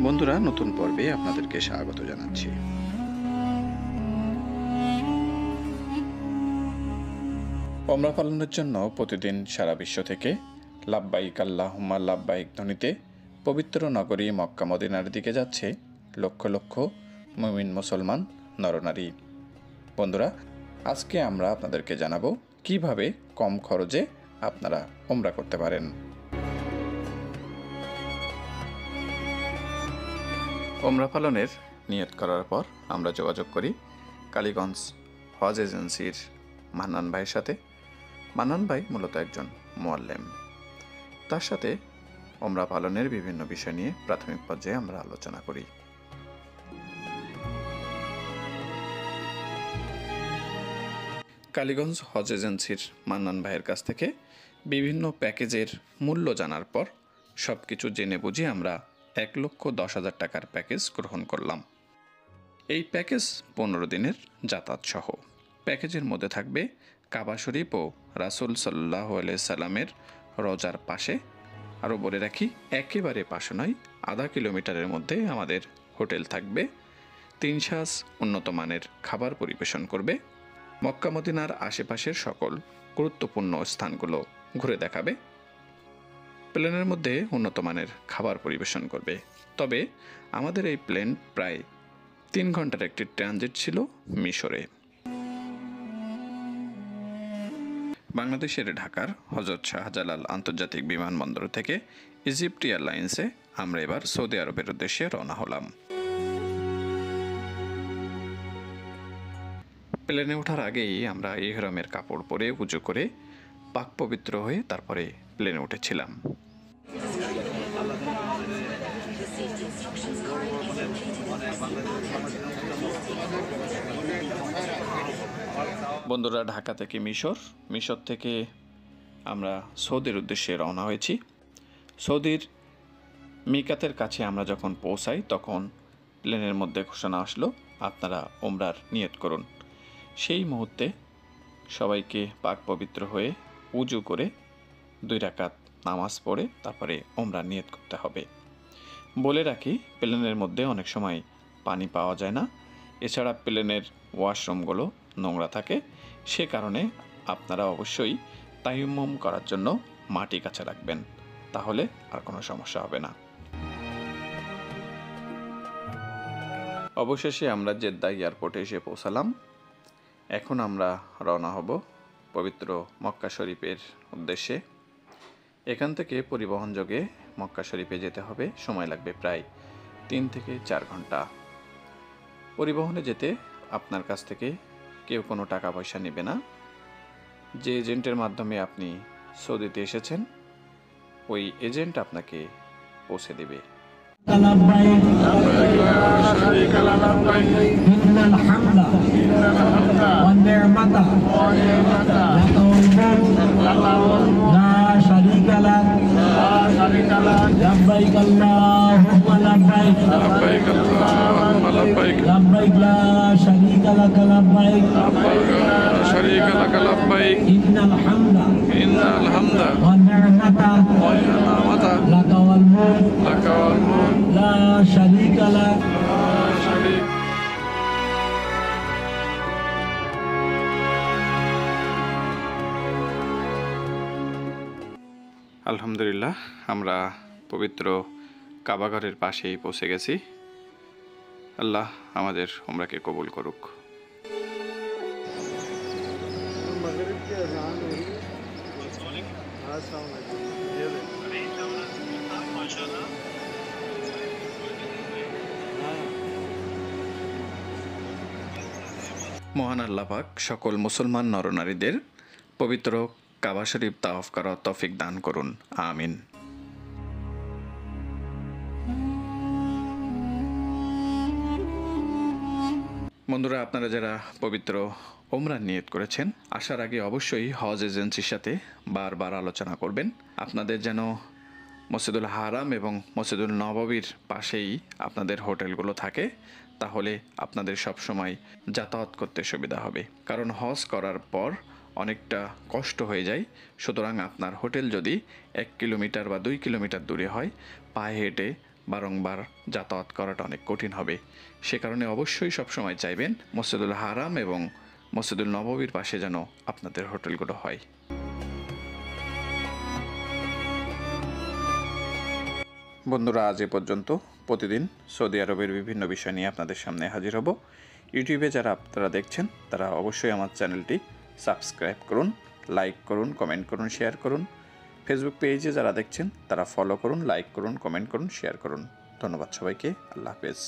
বন্ধুরা, নতুন পর্বে আপনাদেরকে স্বাগত জানাচ্ছি। ওমরা পালনের জন্য প্রতিদিন সারা বিশ্ব থেকে লাব্বাইক আল্লাহুম্মা লাব্বাইক ধ্বনিতে পবিত্র নগরী মক্কা মদিনার দিকে যাচ্ছে লক্ষ লক্ষ মুমিন মুসলমান নরনারী। বন্ধুরা, আজকে আমরা আপনাদেরকে জানাবো কিভাবে কম খরচে আপনারা ওমরা করতে পারেন। ওমরা পালনের নিয়ত করার পর আমরা যোগাযোগ করি কালীগঞ্জ হজ এজেন্সির মান্নান ভাইয়ের সাথে। মান্নান ভাই মূলত একজন মুআল্লিম। তার সাথে ওমরা পালনের বিভিন্ন বিষয় নিয়ে প্রাথমিক পর্যায়ে আমরা আলোচনা করি। কালীগঞ্জ হজ এজেন্সির মান্নান ভাইয়ের কাছ থেকে বিভিন্ন প্যাকেজের মূল্য জানার পর সব কিছু জেনে বুঝে আমরা 1,10,000 টাকার প্যাকেজ গ্রহণ করলাম। এই প্যাকেজ 15 দিনের যাতায়াত সহ। প্যাকেজের মধ্যে থাকবে কাবা শরীফ ও রাসূল সাল্লাল্লাহু আলাইহি সাল্লামের রোজার পাশে। আরও বলে রাখি, একেবারে পাশে নয়, আধা কিলোমিটারের মধ্যে আমাদের হোটেল থাকবে। 3 সাজ উন্নত মানের খাবার পরিবেশন করবে। মক্কা মদিনার আশেপাশের সকল গুরুত্বপূর্ণ স্থানগুলো ঘুরে দেখাবে। প্লেনের মধ্যে উন্নত মানের খাবার পরিবেশন করবে। তবে আমাদের এই প্লেন প্রায় 3 ঘন্টার একটি ট্রানজিট ছিল মিশরে। বাংলাদেশের ঢাকার হযরত শাহজালাল আন্তর্জাতিক বিমানবন্দর থেকে ইজিপ্ট এয়ারলাইন্সে আমরা এবার সৌদি আরবের উদ্দেশ্যে রওনা হলাম। প্লেনে ওঠার আগেই আমরা ইহরামের কাপড় পরে উজু করে পাক পবিত্র হয়ে তারপরে প্লেনে উঠেছিলাম। বন্ধুরা, ঢাকা থেকে মিশর থেকে আমরা সৌদির উদ্দেশ্যে রওনা হয়েছি। সৌদির মিকাতের কাছে আমরা যখন পৌঁছাই তখন প্লেনের মধ্যে ঘোষণা আসলো, আপনারা ওমরার নিয়ত করুন। সেই মুহূর্তে সবাইকে পাক পবিত্র হয়ে উজু করে 2 রাকাত নামাজ পড়ে তারপরে ওমরার নিয়ত করতে হবে। বলে রাখি, প্লেনের মধ্যে অনেক সময় পানি পাওয়া যায় না। এছাড়া প্লেনের ওয়াশরুমগুলো নোংরা থাকে। সে কারণে আপনারা অবশ্যই তায়াম্মুম করার জন্য মাটি কাছে রাখবেন, তাহলে আর কোনো সমস্যা হবে না। অবশেষে আমরা জেদ্দা এয়ারপোর্টে এসে পৌঁছালাম। এখন আমরা রওনা হব পবিত্র মক্কা শরীফের উদ্দেশ্যে। এখান থেকে পরিবহন যোগে মক্কা শরীফে যেতে হবে। সময় লাগবে প্রায় 3 থেকে 4 ঘন্টা। পরিবহনে যেতে আপনার কাছ থেকে কেউ কোনো টাকা পয়সা নেবে না। যে এজেন্টের মাধ্যমে আপনি সৌদিতে এসেছেন ওই এজেন্ট আপনাকে পৌঁছে দেবে। لبيك اللهم لبيك لبيك اللهم لبيك لبيك لا شريك لك لبيك لبيك لا شريك لك لبيك إن الحمد والنعمة لك والملك لا شريك لك আলহামদুলিল্লাহ, আমরা পবিত্র কাবাঘরের পাশেই পৌঁছে গেছি। আল্লাহ আমাদের ওমরাকে কবুল করুক। মহান আল্লাহ পাক সকল মুসলমান নরনারীদের পবিত্র কাবা শরীফ তাওয়াফ করার তৌফিক দান করুন, আমিন। বন্ধুরা, আপনারা যারা পবিত্র ওমরার নিয়ত করেছেন, আসার আগে অবশ্যই হজ এজেন্সির সাথে বারবার আলোচনা করবেন। আপনাদের যেন মসজিদুল হারাম এবং মসজিদুল নববীর পাশেই আপনাদের হোটেলগুলো থাকে, তাহলে আপনাদের সব সময় যাতায়াত করতে সুবিধা হবে। কারণ হজ করার পর অনেকটা কষ্ট হয়ে যায়। সুতরাং আপনার হোটেল যদি 1 কিলোমিটার বা 2 কিলোমিটার দূরে হয়, পায়ে হেঁটে বারংবার যাতায়াত করাটা অনেক কঠিন হবে। সে কারণে অবশ্যই সবসময় চাইবেন মসজিদুল হারাম এবং মসজিদুল নববীর পাশে যেন আপনাদের হোটেলগুলো হয়। বন্ধুরা, আজ এ পর্যন্ত। প্রতিদিন সৌদি আরবের বিভিন্ন বিষয় নিয়ে আপনাদের সামনে হাজির হব। ইউটিউবে যারা আপনারা দেখছেন তারা অবশ্যই আমার চ্যানেলটি সাবস্ক্রাইব করুন, লাইক করুন, কমেন্ট করুন, শেয়ার করুন। ফেসবুক পেজে যারা দেখছেন তারা ফলো করুন, লাইক করুন, কমেন্ট করুন, শেয়ার করুন। ধন্যবাদ সবাইকে। আল্লাহ হাফেজ।